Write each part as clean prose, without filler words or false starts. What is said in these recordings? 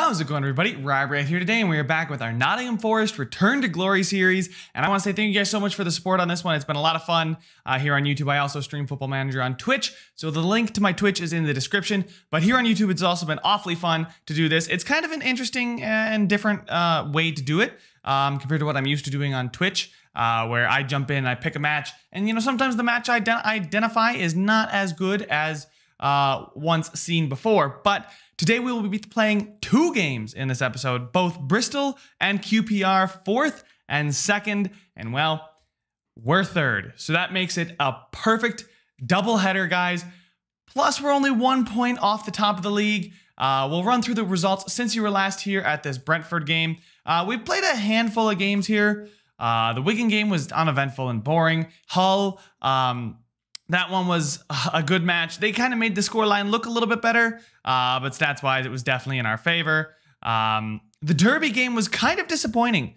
How's it going, everybody? Robert here today, and we are back with our Nottingham Forest Return to Glory series. And I want to say thank you guys so much for the support on this one. It's been a lot of fun here on YouTube. I also stream Football Manager on Twitch, so the link to my Twitch is in the description. But here on YouTube, it's also been awfully fun to do this. It's kind of an interesting and different way to do it compared to what I'm used to doing on Twitch, where I jump in, I pick a match, and sometimes the match I identify is not as good as once seen before. But today we will be playing two games in this episode, both Bristol and QPR, 4th and 2nd, and well, we're 3rd. So that makes it a perfect doubleheader, guys. Plus, we're only 1 point off the top of the league. We'll run through the results since you were last here at this Brentford game. We played a handful of games here. The Wigan game was uneventful and boring. Hull, that one was a good match. They kind of made the scoreline look a little bit better, but stats-wise, it was definitely in our favor. The Derby game was kind of disappointing.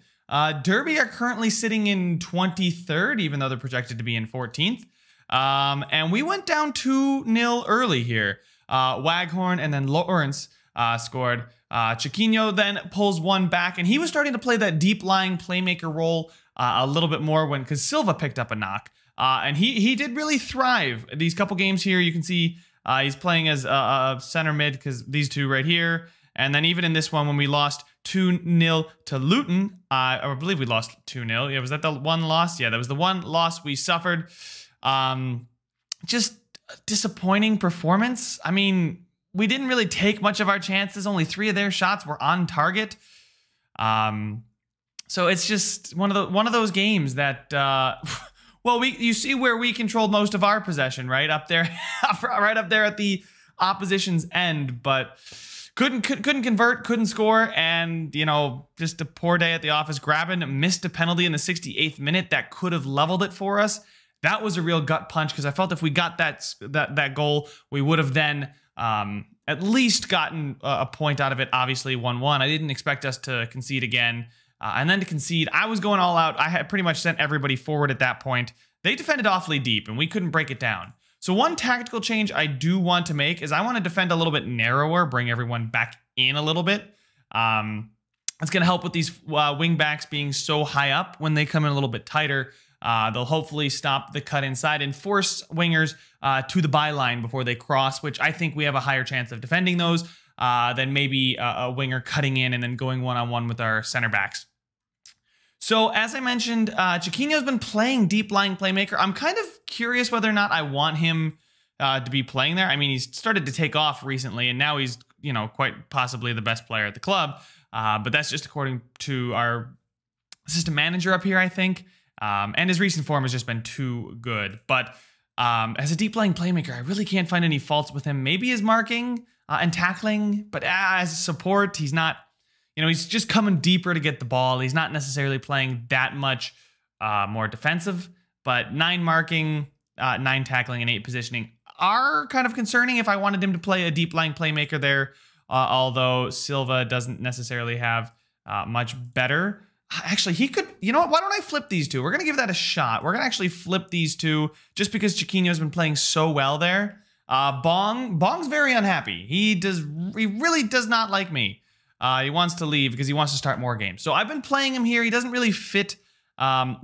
Derby are currently sitting in 23rd, even though they're projected to be in 14th. And we went down 2-0 early here. Waghorn and then Lawrence scored. Chiquinho then pulls one back, and he was starting to play that deep-lying playmaker role a little bit more because Silva picked up a knock. And he did really thrive. These couple games here, you can see he's playing as a center mid because these two right here. And then even in this one, when we lost 2-0 to Luton, I believe we lost 2-0. Yeah, was that the one loss? Yeah, that was the one loss we suffered. Just a disappointing performance. I mean, we didn't really take much of our chances. Only 3 of their shots were on target. So it's just one of those games that... Well, you see where we controlled most of our possession, right up there, right up there at the opposition's end, but couldn't convert, couldn't score, and just a poor day at the office. Graben missed a penalty in the 68th minute that could have leveled it for us. That was a real gut punch because I felt if we got that goal, we would have then at least gotten a point out of it. Obviously, 1-1. I didn't expect us to concede again. And then to concede, I was going all out. I had pretty much sent everybody forward at that point. They defended awfully deep, and we couldn't break it down. So one tactical change I do want to make is I want to defend a little bit narrower, bring everyone back in a little bit. It's going to help with these wing backs being so high up. When they come in a little bit tighter, they'll hopefully stop the cut inside and force wingers to the byline before they cross, which I think we have a higher chance of defending those than maybe a winger cutting in and then going one-on-one with our center backs. So, as I mentioned, Chiquinho's been playing deep-lying playmaker. I'm kind of curious whether or not I want him to be playing there. I mean, he's started to take off recently, and now he's, quite possibly the best player at the club. But that's just according to our assistant manager up here, I think. And his recent form has just been too good. But as a deep-lying playmaker, I really can't find any faults with him. Maybe his marking and tackling, but as support, he's not... he's just coming deeper to get the ball. He's not necessarily playing that much more defensive, but 9 marking, 9 tackling, and 8 positioning are kind of concerning if I wanted him to play a deep-lying playmaker there, although Silva doesn't necessarily have much better. Actually, he could... You know what? Why don't I flip these two? We're going to give that a shot. We're going to actually flip these two just because Chiquinho's been playing so well there. Bong's very unhappy. He really does not like me. He wants to leave because he wants to start more games. So I've been playing him here. He doesn't really fit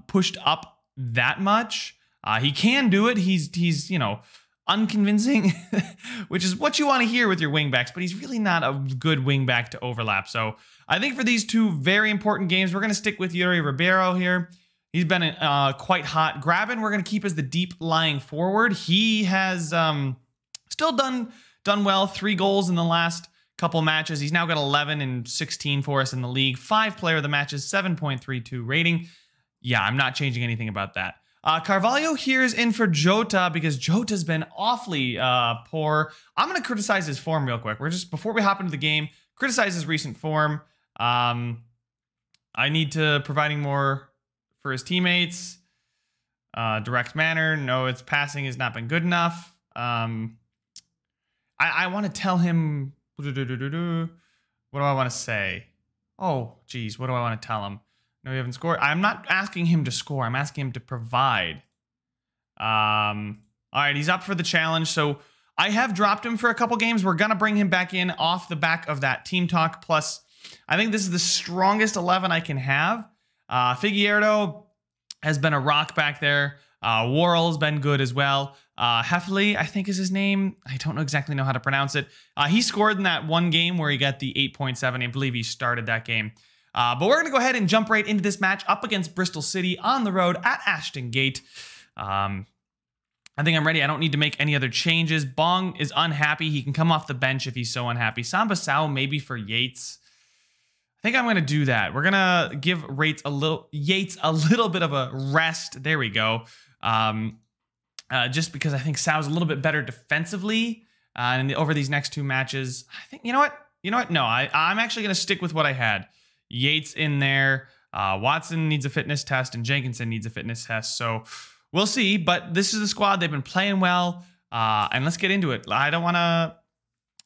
pushed up that much. He can do it. He's unconvincing, which is what you want to hear with your wingbacks, but he's really not a good wingback to overlap. So I think for these two very important games, we're going to stick with Yuri Ribeiro here. He's been quite hot. Graben, we're going to keep as the deep-lying forward. He has still done well. 3 goals in the last couple matches. He's now got 11 and 16 for us in the league. 5 player of the matches, 7.32 rating. Yeah, I'm not changing anything about that. Carvalho here is in for Jota because Jota's been awfully poor. I'm going to criticize his form real quick. Before we hop into the game, criticize his recent form. I need to providing more for his teammates. Direct manner. No, its passing has not been good enough. I want to tell him... What do I want to say? Oh, geez. What do I want to tell him? No, we haven't scored. I'm not asking him to score. I'm asking him to provide. All right, he's up for the challenge. So I have dropped him for a couple games. We're going to bring him back in off the back of that team talk. Plus, I think this is the strongest 11 I can have. Figueiredo has been a rock back there. Worrell's been good as well. Heffley, I think is his name. I don't exactly know how to pronounce it. He scored in that one game where he got the 8.7. I believe he started that game. But we're going to go ahead and jump right into this match up against Bristol City on the road at Ashton Gate. I think I'm ready. I don't need to make any other changes. Bong is unhappy. He can come off the bench if he's so unhappy. Samba Sao maybe for Yates. I think I'm going to do that. We're going to give Yates a little bit of a rest. There we go. Just because I think Sao's a little bit better defensively over these next two matches. I think, you know what? No, I'm actually going to stick with what I had. Yates in there. Watson needs a fitness test and Jenkinson needs a fitness test. So we'll see, but this is the squad. They've been playing well, and let's get into it. I don't want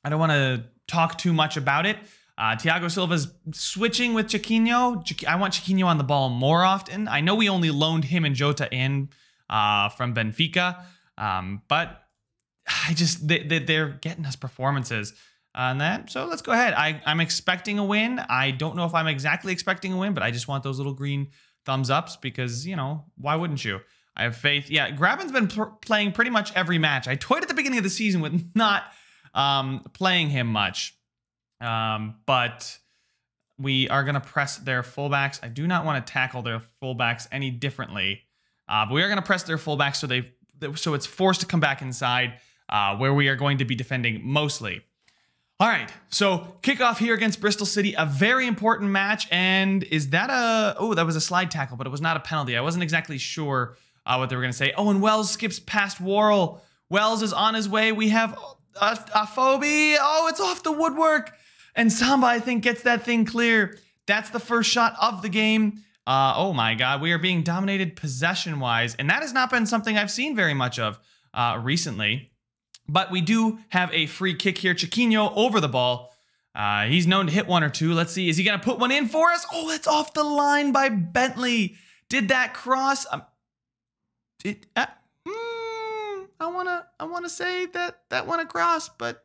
to talk too much about it. Thiago Silva's switching with Chiquinho. I want Chiquinho on the ball more often. I know we only loaned him and Jota in from Benfica, but they're getting us performances on that. So let's go ahead. I'm expecting a win. I don't know if I'm exactly expecting a win, but I just want those little green thumbs ups because, why wouldn't you? I have faith. Yeah, Graben's been playing pretty much every match. I toyed at the beginning of the season with not playing him much. But we are going to press their fullbacks. I do not want to tackle their fullbacks any differently. But we are going to press their fullbacks so it's forced to come back inside where we are going to be defending mostly. All right, so kickoff here against Bristol City, a very important match. And is that that was a slide tackle, but it was not a penalty. I wasn't exactly sure what they were going to say. Oh, and Wells skips past Worrell. Wells is on his way. We have a Phobie. Oh, it's off the woodwork. And Samba, I think, gets that thing clear. That's the first shot of the game. Oh my God, we are being dominated possession-wise. And that has not been something I've seen very much of recently. But we do have a free kick here. Chiquinho over the ball. He's known to hit one or two. Let's see. Is he going to put one in for us? Oh, it's off the line by Bentley. Did that cross? I want to say that went across, but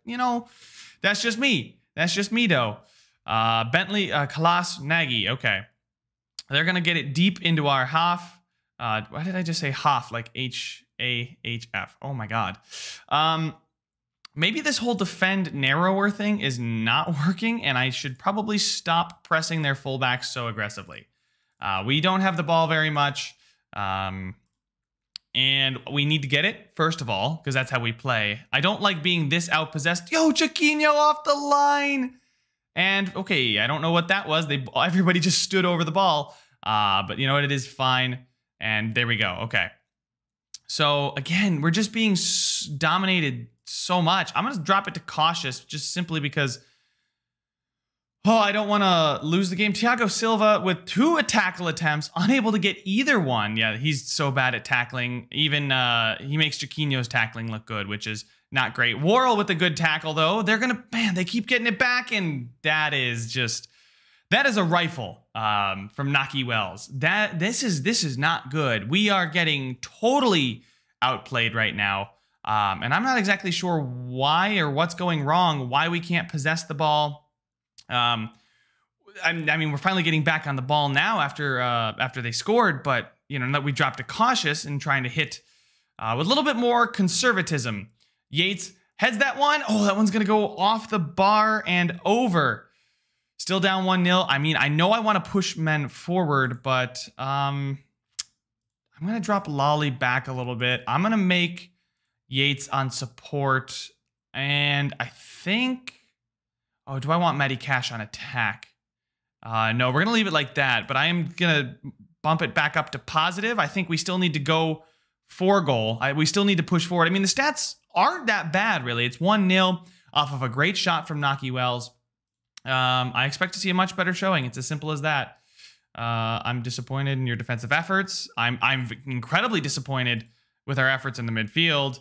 that's just me. That's just me though. Bentley, Kalas, Nagy. Okay, they're gonna get it deep into our half. Why did I just say half? Like H-A-H-F. Oh my God. Maybe this whole defend narrower thing is not working, and I should probably stop pressing their fullbacks so aggressively. We don't have the ball very much. And we need to get it, first of all, because that's how we play. I don't like being this outpossessed. Yo, Chiquinho off the line. And, okay, I don't know what that was. Everybody just stood over the ball. But you know what? It is fine. And there we go. Okay. So, again, we're just being dominated so much. I'm going to drop it to cautious just simply because... Oh, I don't want to lose the game. Thiago Silva with 2 tackle attempts, unable to get either one. Yeah, he's so bad at tackling. Even he makes Chiquinho's tackling look good, which is not great. Worrell with a good tackle, though. They keep getting it back, and that is a rifle from Naki Wells. This is not good. We are getting totally outplayed right now. And I'm not exactly sure why or what's going wrong, why we can't possess the ball. I mean, we're finally getting back on the ball now after they scored, but we dropped to cautious and trying to hit with a little bit more conservatism. Yates heads that one. Oh, that one's gonna go off the bar and over. Still down 1-0. I mean, I know I want to push men forward, but I'm gonna drop Lolly back a little bit. I'm gonna make Yates on support, and I think. Oh, do I want Matty Cash on attack? No, we're going to leave it like that, but I am going to bump it back up to positive. I think we still need to go for goal. We still need to push forward. I mean, the stats aren't that bad, really. It's 1-0 off of a great shot from Naki Wells. I expect to see a much better showing. It's as simple as that. I'm disappointed in your defensive efforts. I'm incredibly disappointed with our efforts in the midfield.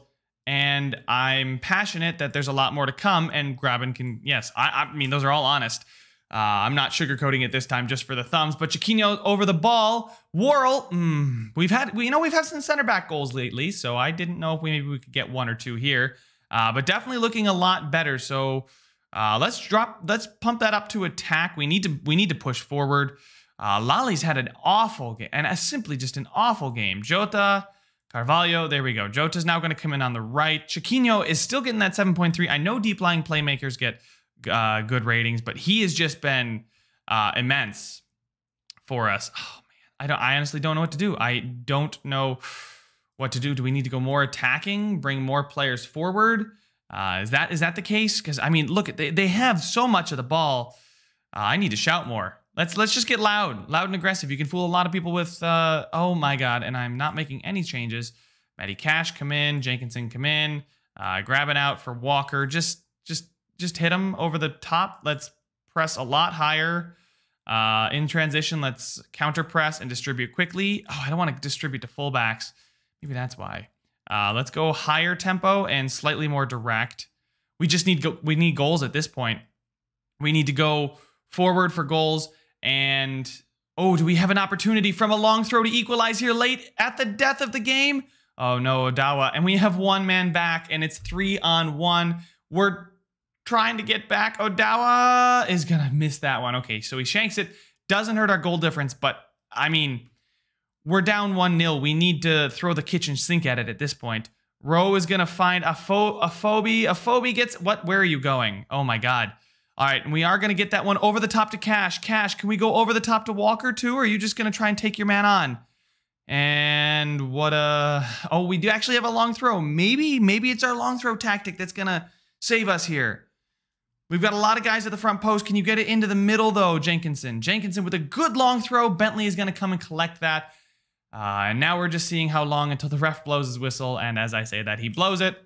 And I'm passionate that there's a lot more to come, and Graben can, yes, I mean, those are all honest. I'm not sugarcoating it this time just for the thumbs, but Chiquinho over the ball. Worrell, we've had some center back goals lately, so I didn't know if maybe we could get 1 or 2 here. but definitely looking a lot better. So let's pump that up to attack. We need to push forward. Lali's had an awful game, and simply just an awful game. Jota, Carvalho, there we go. Jota's now going to come in on the right. Chiquinho is still getting that 7.3. I know deep lying playmakers get good ratings, but he has just been immense for us. Oh man, I honestly don't know what to do. I don't know what to do. Do we need to go more attacking, bring more players forward? Is that the case? Because I mean, look, they have so much of the ball. I need to shout more. Let's just get loud and aggressive. You can fool a lot of people with oh my god, and I'm not making any changes. Matty Cash come in, Jenkinson come in, grabbing out for Walker. Just hit him over the top. Let's press a lot higher. In transition, let's counter press and distribute quickly. Oh, I don't want to distribute to fullbacks. Maybe that's why. Let's go higher tempo and slightly more direct. We just need goals at this point. We need to go forward for goals. And oh, do we have an opportunity from a long throw to equalize here late at the death of the game? Oh no, Odawa. And we have one man back, and it's 3-on-1. We're trying to get back. Odawa is gonna miss that one. Okay, so he shanks it. Doesn't hurt our goal difference, but I mean, we're down 1-0. We need to throw the kitchen sink at it at this point. Rowe is gonna find a Phobie. A Phobie gets what? Where are you going? Oh my god. All right, and we are gonna get that one over the top to Cash. Cash, can we go over the top to Walker too, or are you just gonna try and take your man on? And what oh, we do actually have a long throw. Maybe it's our long throw tactic that's gonna save us here. We've got a lot of guys at the front post. Can you get it into the middle though, Jenkinson? Jenkinson with a good long throw. Bentley is gonna come and collect that. And now we're just seeing how long until the ref blows his whistle, and as I say that, he blows it.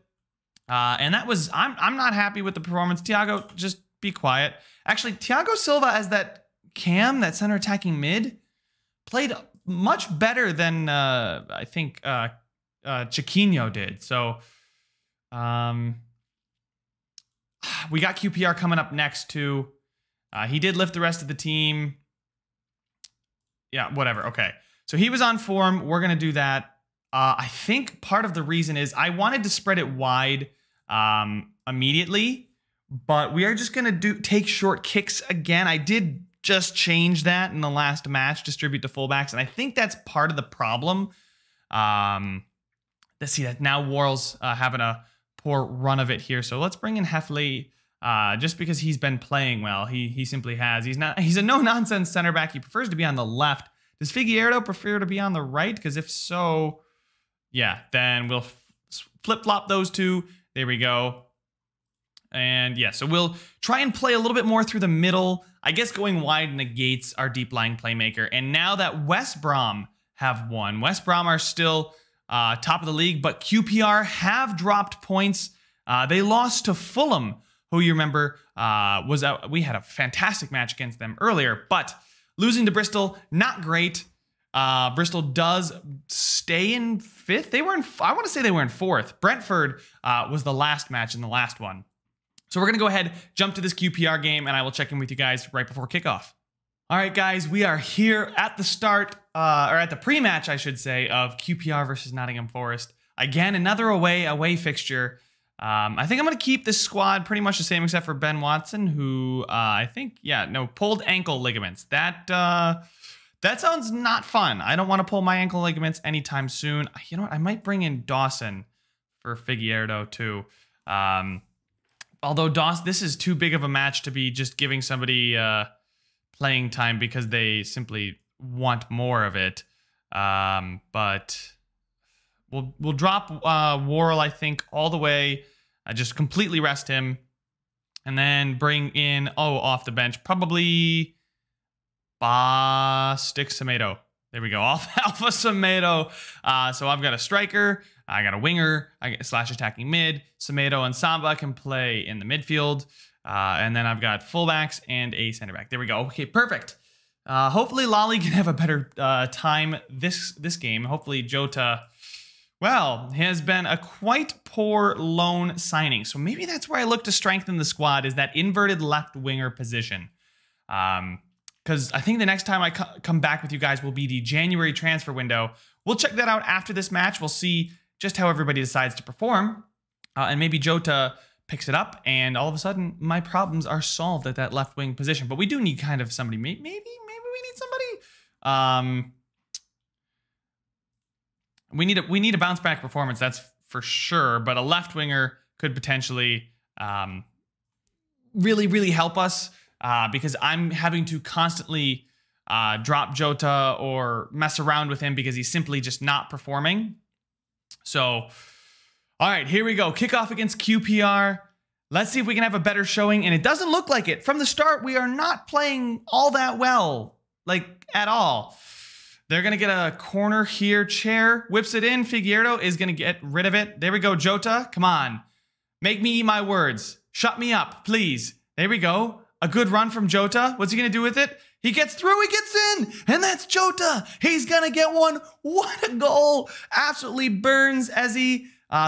And that was, I'm not happy with the performance. Thiago, just be quiet. Actually, Thiago Silva as that cam, that center attacking mid, played much better than I think Chiquinho did. So we got QPR coming up next too. He did lift the rest of the team. Yeah, whatever. Okay. So he was on form. We're going to do that. I think part of the reason is I wanted to spread it wide immediately, but we are just going to take short kicks again. I did just change that in the last match, distribute to fullbacks, and I think that's part of the problem. Let's see that now Worrell's having a poor run of it here. So let's bring in Heffley just because he's been playing well. He simply has. He's a no-nonsense center back. He prefers to be on the left. Does Figueiredo prefer to be on the right? Because if so, yeah, then we'll flip-flop those two. There we go. And yeah, so we'll try and play a little bit more through the middle. I guess going wide negates our deep-lying playmaker. And now that West Brom have won, West Brom are still top of the league, but QPR have dropped points. They lost to Fulham, who you remember was out. We had a fantastic match against them earlier, but losing to Bristol, not great. Bristol does stay in 5th. I want to say they were in 4th. Brentford was the last match in the last one. So we're going to go ahead, jump to this QPR game, and I will check in with you guys right before kickoff. All right, guys, we are here at the start, or at the pre-match, I should say, of QPR versus Nottingham Forest. Again, another away fixture. I think I'm going to keep this squad pretty much the same except for Ben Watson, who I think, pulled ankle ligaments. That sounds not fun. I don't want to pull my ankle ligaments anytime soon. You know what? I might bring in Dawson for Figueiredo too. Although Dawson, this is too big of a match to be just giving somebody playing time because they simply want more of it. But we'll drop Worrell, I think, all the way. Just completely rest him. And then bring in, off the bench, probably Stick Semedo. There we go, Alpha Semedo. So I've got a striker, I got a winger, I got slash attacking mid. Semedo and Samba can play in the midfield. And then I've got fullbacks and a center back. There we go. Okay, perfect. Hopefully Lally can have a better time this game. Hopefully Jota, well, has been a quite poor loan signing. So maybe that's where I look to strengthen the squad, is that inverted left winger position. Because I think the next time I come back with you guys will be the January transfer window. We'll check that out after this match. We'll see just how everybody decides to perform. And maybe Jota picks it up, and all of a sudden, my problems are solved at that left wing position. But we do need kind of somebody. Maybe we need somebody. We need a bounce back performance. That's for sure. But a left winger could potentially really help us because I'm having to constantly drop Jota or mess around with him because he's simply just not performing. So. All right, here we go. Kickoff against QPR. Let's see if we can have a better showing. And it doesn't look like it. From the start, we are not playing all that well. Like, at all. They're going to get a corner here. Chair whips it in. Figueiredo is going to get rid of it. There we go, Jota. Come on. Make me eat my words. Shut me up, please. There we go. A good run from Jota. What's he going to do with it? He gets through, he gets in, and that's Jota. He's going to get one. What a goal. Absolutely burns Eze.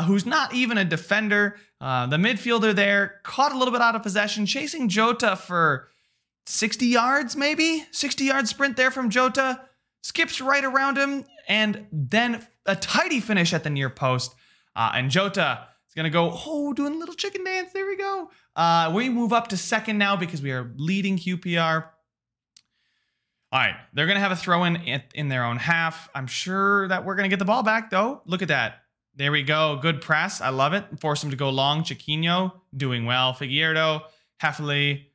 Who's not even a defender. The midfielder there caught a little bit out of possession, chasing Jota for 60 yards, maybe? 60-yard sprint there from Jota. Skips right around him, and then a tidy finish at the near post. And Jota is going to go, doing a little chicken dance. There we go. We move up to second now because we are leading QPR. All right, they're going to have a throw-in in their own half. I'm sure that we're going to get the ball back, though. Look at that. There we go. Good press. I love it. Force him to go long. Chiquinho doing well. Figueiredo, Heffley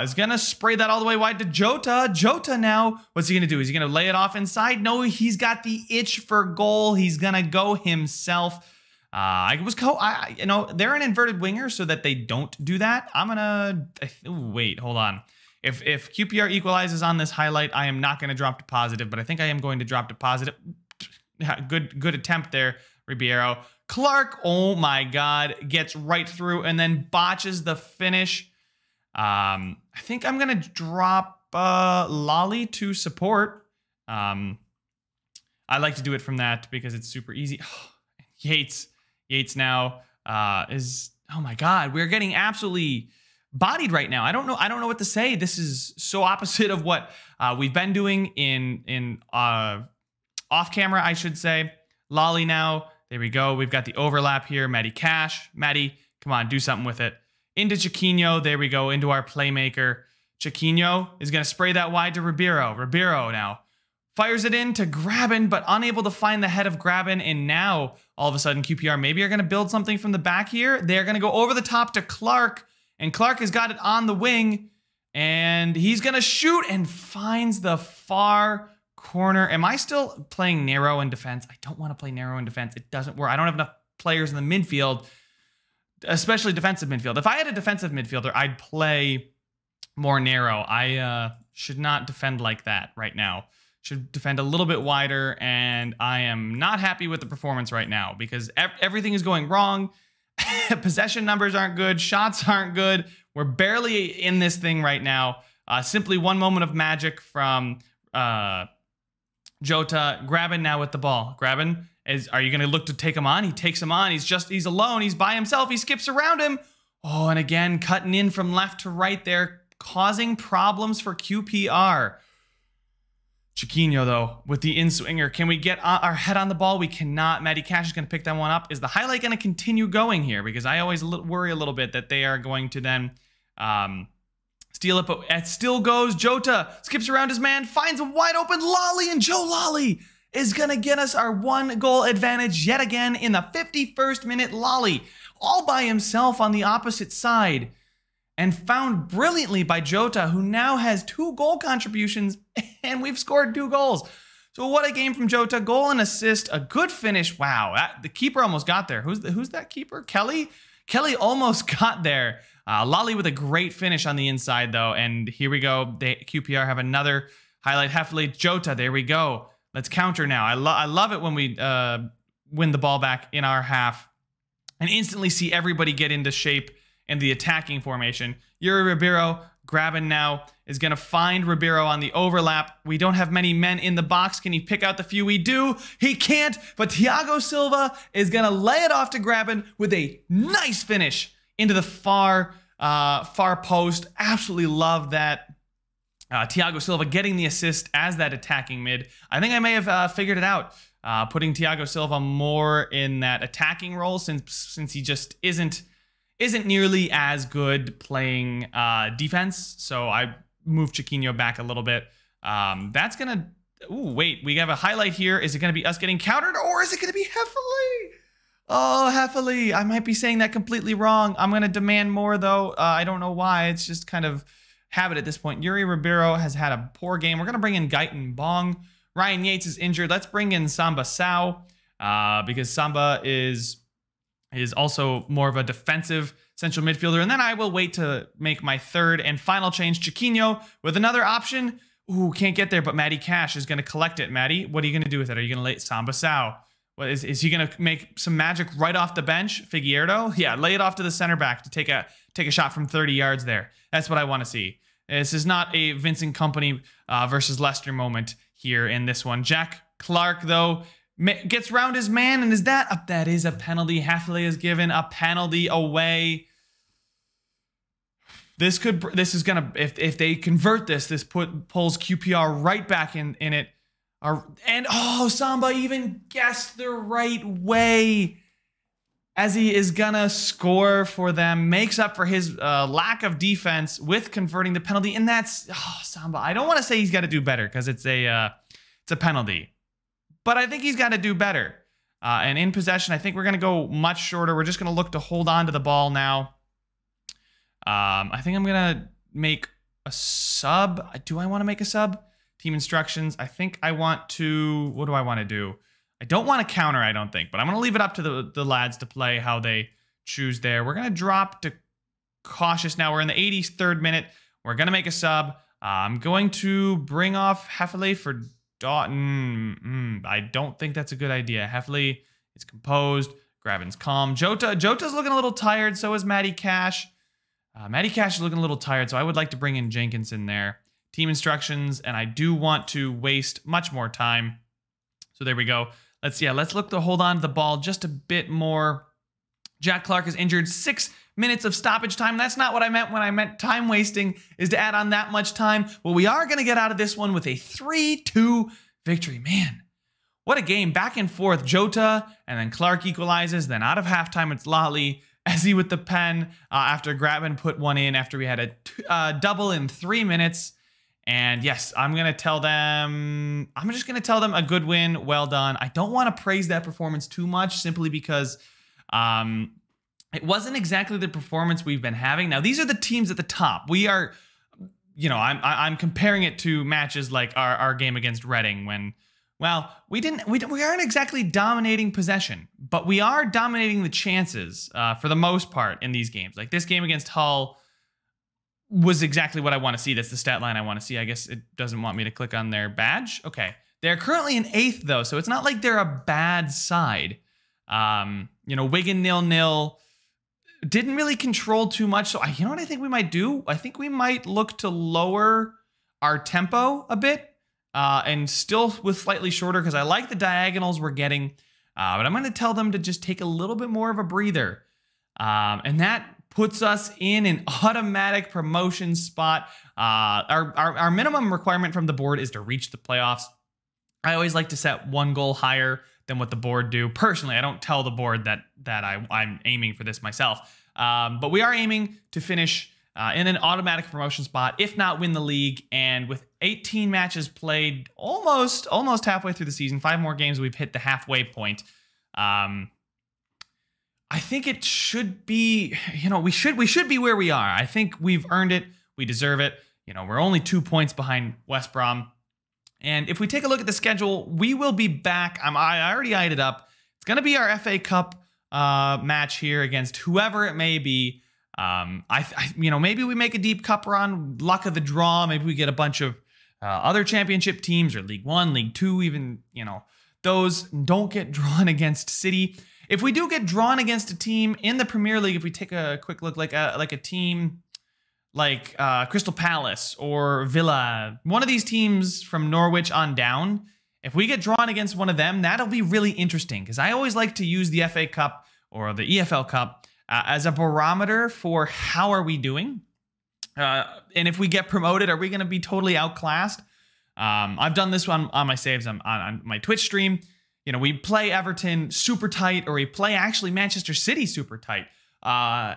is going to spray that all the way wide to Jota. Jota now, what's he going to do? Is he going to lay it off inside? No, he's got the itch for goal. He's going to go himself. You know, they're an inverted winger so that they don't do that. I'm going to... Wait, hold on. If QPR equalizes on this highlight, I am not going to drop to positive, but I think I am going to drop to positive. Good attempt there. Ribeiro. Clark, oh my God, gets right through and then botches the finish. I think I'm going to drop Lolly to support. I like to do it from that because it's super easy. Yates now is, oh my God, we're getting absolutely bodied right now. I don't know what to say. This is so opposite of what we've been doing in off camera, I should say. Lolly now. There we go. We've got the overlap here. Matty Cash. Matty, come on, do something with it. Into Chiquinho. There we go. Into our playmaker. Chiquinho is going to spray that wide to Ribeiro. Ribeiro now fires it in to Graben, but unable to find the head of Graben. And now, all of a sudden, QPR maybe are going to build something from the back here. They're going to go over the top to Clark. And Clark has got it on the wing. And he's going to shoot and finds the far corner. Am I still playing narrow in defense? I don't want to play narrow in defense. It doesn't work. I don't have enough players in the midfield, especially defensive midfield. If I had a defensive midfielder, I'd play more narrow. I should not defend like that right now. Should defend a little bit wider, and I am not happy with the performance right now because everything is going wrong. Possession numbers aren't good. Shots aren't good. We're barely in this thing right now. Simply one moment of magic from... Jota. Graben now with the ball. Graben, are you going to look to take him on? He takes him on. He's alone. He's by himself. He skips around him. Oh, and again, cutting in from left to right there, causing problems for QPR. Chiquinho, though, with the in-swinger. Can we get our head on the ball? We cannot. Matty Cash is going to pick that one up. Is the highlight going to continue going here? Because I always worry a little bit that they are going to then... steal it, but it still goes. Jota skips around his man, finds a wide open Lolly, and Joe Lolly is going to get us our 1-goal advantage yet again in the 51st minute. Lolly all by himself on the opposite side and found brilliantly by Jota, who now has 2 goal contributions, and we've scored 2 goals. So what a game from Jota. Goal and assist, a good finish. Wow, the keeper almost got there. Who's that keeper? Kelly? Kelly almost got there. Lolly with a great finish on the inside, though. And here we go. QPR have another highlight. Heffley, Jota. There we go. Let's counter now. I love it when we win the ball back in our half and instantly see everybody get into shape in the attacking formation. Yuri Ribeiro, Graben now, is going to find Ribeiro on the overlap. We don't have many men in the box. Can he pick out the few we do? He can't, but Thiago Silva is going to lay it off to Graben with a nice finish into the far post. Absolutely love that. Thiago Silva getting the assist as that attacking mid. I think I may have figured it out. putting Thiago Silva more in that attacking role since he just isn't nearly as good playing defense. So I moved Chiquinho back a little bit. That's gonna. Ooh, wait, we have a highlight here. Is it gonna be us getting countered, or is it gonna be Heffley? Oh, Heffley. I might be saying that completely wrong. I'm gonna demand more though. I don't know why. It's just kind of habit at this point. Yuri Ribeiro has had a poor game. We're gonna bring in Guyton Bong. Ryan Yates is injured. Let's bring in Samba Sao because Samba is also more of a defensive central midfielder. And then I will wait to make my third and final change. Chiquinho with another option. Ooh, can't get there, but Matty Cash is going to collect it. Matty, what are you going to do with it? Are you going to lay Samba Sao? What is he going to make some magic right off the bench? Figueiredo? Yeah, lay it off to the center back to take a shot from 30 yards there. That's what I want to see. This is not a Vincent Kompany versus Leicester moment here in this one. Jack Clark, though, gets round his man, and that is a penalty. Heffley is given a penalty away. This is gonna, if they convert this pulls QPR right back in it. And Samba even guessed the right way as he is gonna score for them, makes up for his lack of defense with converting the penalty. And that's Samba. I don't want to say he's got to do better because it's a penalty, but I think he's got to do better. And in possession, I think we're gonna go much shorter. We're just gonna look to hold on to the ball now. I think I'm gonna make a sub. Do I want to make a sub? Team instructions. I think I want to. What do I want to do? I don't want to counter, I don't think, but I'm gonna leave it up to the lads to play how they choose there. We're gonna drop to cautious now. We're in the 83rd minute. We're gonna make a sub. I'm going to bring off Heffley for Doughton. I don't think that's a good idea. Heffley is composed. Graven's calm. Jota's looking a little tired. So is Matty Cash. Matty Cash is looking a little tired, so I would like to bring in Jenkinson there. Team instructions, and I do want to waste much more time. So there we go. Let's look to hold on to the ball just a bit more. Jack Clark is injured. 6 minutes of stoppage time. That's not what I meant when I meant time wasting, is to add on that much time. Well, we are going to get out of this one with a 3-2 victory. Man, what a game. Back and forth. Jota, and then Clark equalizes. Then out of halftime, it's Lally. Ezzy with the pen after Graven put one in after we had a double in 3 minutes. And yes, I'm just going to tell them a good win. Well done. I don't want to praise that performance too much simply because it wasn't exactly the performance we've been having. Now, these are the teams at the top. We are, I'm comparing it to matches like our game against Reading when, well, we aren't exactly dominating possession, but we are dominating the chances for the most part in these games. Like this game against Hull was exactly what I want to see. That's the stat line I want to see. I guess it doesn't want me to click on their badge. Okay. They're currently in 8th though, so it's not like they're a bad side. Wigan 0-0. Didn't really control too much. So you know what I think we might do? I think we might look to lower our tempo a bit. And still with slightly shorter, because I like the diagonals we're getting. But I'm going to tell them to just take a little bit more of a breather. And that puts us in an automatic promotion spot. Our minimum requirement from the board is to reach the playoffs. I always like to set 1 goal higher than what the board do. Personally, I don't tell the board that I'm aiming for this myself. But we are aiming to finish in an automatic promotion spot, if not win the league. And with 18 matches played, almost halfway through the season, 5 more games, we've hit the halfway point. I think it should be, we should be where we are. I think we've earned it. We deserve it. We're only 2 points behind West Brom. And if we take a look at the schedule, we will be back. I already eyed it up. It's going to be our FA Cup match here against whoever it may be. Maybe we make a deep cup run, luck of the draw. Maybe we get a bunch of other championship teams or League One, League Two, even, those don't get drawn against City. If we do get drawn against a team in the Premier League, if we take a quick look, like a team like Crystal Palace or Villa, one of these teams from Norwich on down, if we get drawn against one of them, that'll be really interesting because I always like to use the FA Cup or the EFL Cup as a barometer for how are we doing. And if we get promoted, are we going to be totally outclassed? I've done this one on my saves on my Twitch stream. you know, we play Everton super tight, or we play actually Manchester City super tight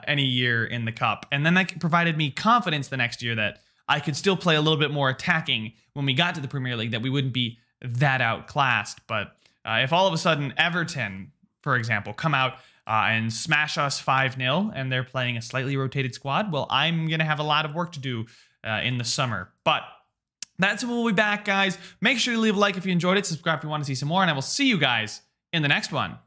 any year in the cup. And then that provided me confidence the next year that I could still play a little bit more attacking when we got to the Premier League, that we wouldn't be that outclassed. But if all of a sudden Everton, for example, come out and smash us 5-0 and they're playing a slightly rotated squad, well, I'm going to have a lot of work to do in the summer. But that's when we'll be back, guys. Make sure you leave a like if you enjoyed it, subscribe if you want to see some more, and I will see you guys in the next one.